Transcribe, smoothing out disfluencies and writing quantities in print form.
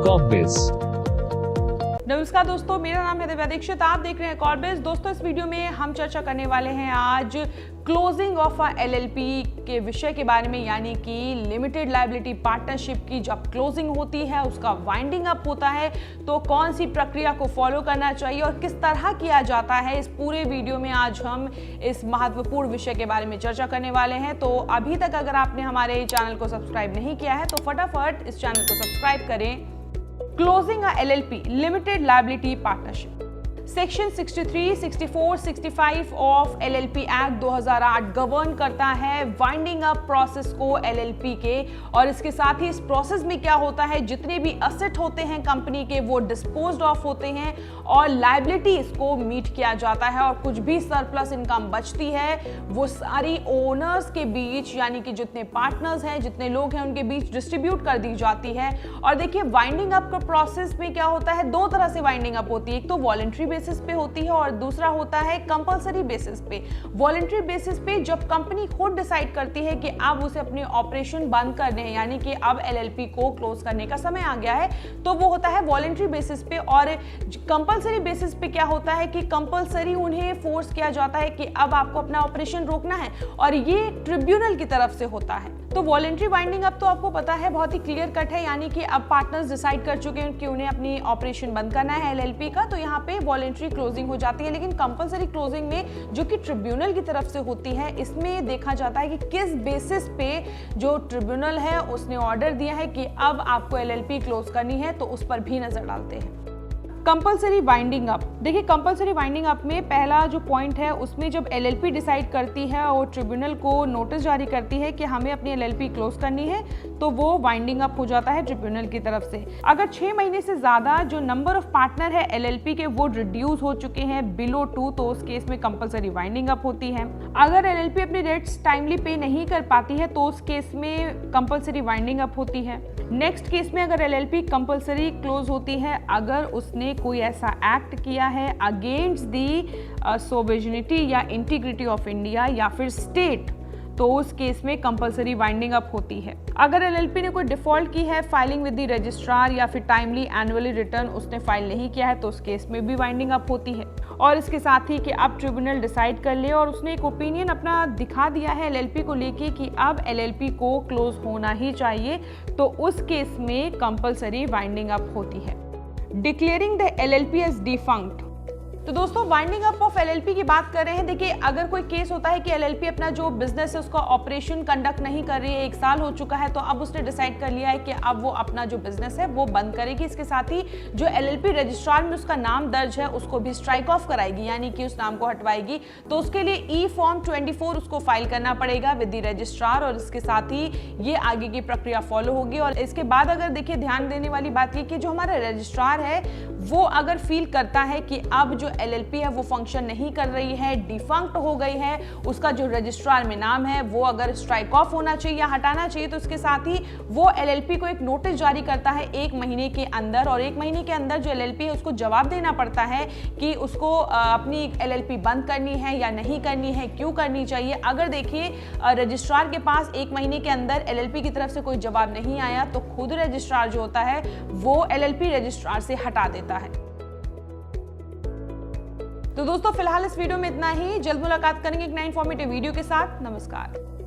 कॉर्बिस। नमस्कार दोस्तों, मेरा नाम है दिव्या दीक्षित। आप देख रहे हैं कॉर्बिस। दोस्तों, इस वीडियो में हम चर्चा करने वाले हैं आज क्लोजिंग ऑफ अ एलएलपी के विषय के बारे में, यानी कि लिमिटेड लायबिलिटी पार्टनरशिप की जब क्लोजिंग होती है, उसका वाइंडिंग अप होता है, तो कौन सी प्रक्रिया को फॉलो करना चाहिए और किस तरह किया जाता है। इस पूरे वीडियो में आज हम इस महत्वपूर्ण विषय के बारे में चर्चा करने वाले हैं। तो अभी तक अगर आपने हमारे चैनल को सब्सक्राइब नहीं किया है तो फटाफट इस चैनल को सब्सक्राइब करें। Closing a LLP limited liability partnership section 63, 64, 65 of LLP act 2008 govern करता है वाइंडिंग अप प्रोसेस को एलएलपी के, और इसके साथ ही इस प्रोसेस में क्या होता है, जितने भी असेट होते हैं कंपनी के वो डिस्पोज्ड ऑफ होते हैं और लायबिलिटीज को मीट किया जाता है, और कुछ भी सरप्लस इनकम बचती है वो सारी ओनर्स के बीच, यानी कि जितने पार्टनर्स हैं, जितने लोग हैं, उनके बीच डिस्ट्रीब्यूट कर दी जाती है। और देखिए, वाइंडिंग अप का प्रोसेस में क्या होता है, दो तरह से वाइंडिंग अप होती है। एक तो वॉलंटरी बेसिस पे होती है और दूसरा होता है कंपलसरी बेसिस पे। वॉलंटरी बेसिस पे जब कंपनी खुद डिसाइड करती है कि अब उसे अपने ऑपरेशन बंद करने हैं, यानी कि अब एलएलपी को क्लोज करने का समय आ गया है, तो वो होता है वॉलंटरी बेसिस पे। और कंपलसरी बेसिस पे क्या होता है कि कंपलसरी उन्हें फोर्स किया जाता है कि अब आपको अपना ऑपरेशन रोकना है, और ये ट्रिब्यूनल की तरफ से होता है। तो वॉलंटरी वाइंडिंग अप तो आपको पता है बहुत ही क्लियर कट है, यानी कि अब पार्टनर्स डिसाइड कर चुके हैं कि उन्हें अपनी ऑपरेशन बंद करना है एलएलपी का, तो यहाँ पे वॉलंटरी क्लोजिंग हो जाती है। लेकिन कंपलसरी क्लोजिंग में जो कि ट्रिब्यूनल की तरफ से होती है, इसमें देखा जाता है कि किस बेसिस पे जो ट्रिब्यूनल है उसने ऑर्डर दिया है कि अब आपको एलएलपी क्लोज करनी है, तो उस पर भी नजर डालते हैं। कंपलसरी वाइंडिंग अप, देखिए कंपलसरी वाइंडिंग अप में पहला जो पॉइंट है, उसमें जब एलएलपी डिसाइड करती है और ट्रिब्यूनल को नोटिस जारी करती है कि हमें अपनी एलएलपी क्लोज करनी है, तो वो वाइंडिंग अप हो जाता है ट्रिब्यूनल की तरफ से। अगर 6 महीने से ज्यादा जो नंबर ऑफ पार्टनर है एलएलपी के वो रिड्यूस हो चुके हैं बिलो 2, तो उस केस में कंपलसरी वाइंडिंग अप होती है। अगर एलएलपी अपनी रेट्स टाइमली पे नहीं कर पाती है तो उस केस में कंपलसरी वाइंडिंग अप होती है। नेक्स्ट केस में अगर एलएलपी कंपलसरी क्लोज होती है अगर उसने कोई ऐसा एक्ट किया है अगेंस्ट दी सोवेरेनिटी या इंटीग्रिटी ऑफ इंडिया या फिर स्टेट, तो उस केस में कंपलसरी वाइंडिंग अप होती है। अगर एलएलपी ने कोई डिफॉल्ट की है फाइलिंग विद द रजिस्ट्रार या फिर टाइमली एनुअली रिटर्न उसने फाइल नहीं किया है, तो उस केस में भी वाइंडिंग अप होती है। और इसके साथ ही कि अब ट्रिब्यूनल डिसाइड कर ले और उसने एक ओपिनियन अपना दिखा दिया है एलएलपी को लेके कि अब एलएलपी को क्लोज होना ही चाहिए, तो उस केस में कंपलसरी वाइंडिंग अप होती है। Declaring the LLP as defunct, तो दोस्तों वाइंडिंग अप ऑफ एलएलपी की बात कर रहे हैं। देखिए, अगर कोई केस होता है कि एलएलपी अपना जो बिजनेस है उसका ऑपरेशन कंडक्ट नहीं कर रही है, 1 साल हो चुका है, तो अब उसने डिसाइड कर लिया है कि अब वो अपना जो बिजनेस है वो बंद करेगी। इसके साथ ही जो एलएलपी रजिस्ट्रार में उसका नाम दर्ज है उसको भी स्ट्राइक ऑफ कराएगी, यानी कि उस नाम को हटवाएगी। तो उसके लिए ई फॉर्म 24 उसको फाइल करना पड़ेगा विद द रजिस्ट्रार, और इसके साथ ही ये आगे की प्रक्रिया फॉलो होगी। और इसके बाद अगर देखिए, ध्यान देने वाली बात ये कि जो हमारा रजिस्ट्रार है वो अगर फील करता है कि अब जो एलएलपी है वो फंक्शन नहीं कर रही है, डिफंक्ट हो गई है, उसका जो रजिस्ट्रार में नाम है वो अगर स्ट्राइक ऑफ होना चाहिए या हटाना चाहिए, तो उसके साथ ही वो एलएलपी को एक नोटिस जारी करता है 1 महीने के अंदर, और 1 महीने के अंदर जो एलएलपी है उसको जवाब देना पड़ता है कि उसको अपनी एलएलपी बंद करनी है या नहीं करनी है, क्यों करनी चाहिए। अगर देखिए रजिस्ट्रार के पास 1 महीने के अंदर एलएलपी की तरफ से कोई जवाब नहीं आया, तो खुद रजिस्ट्रार जो होता है वो एलएलपी रजिस्ट्रार से हटा देता है। तो दोस्तों फिलहाल इस वीडियो में इतना ही। जल्द मुलाकात करेंगे एक नए इंफॉर्मेटिव वीडियो के साथ। नमस्कार।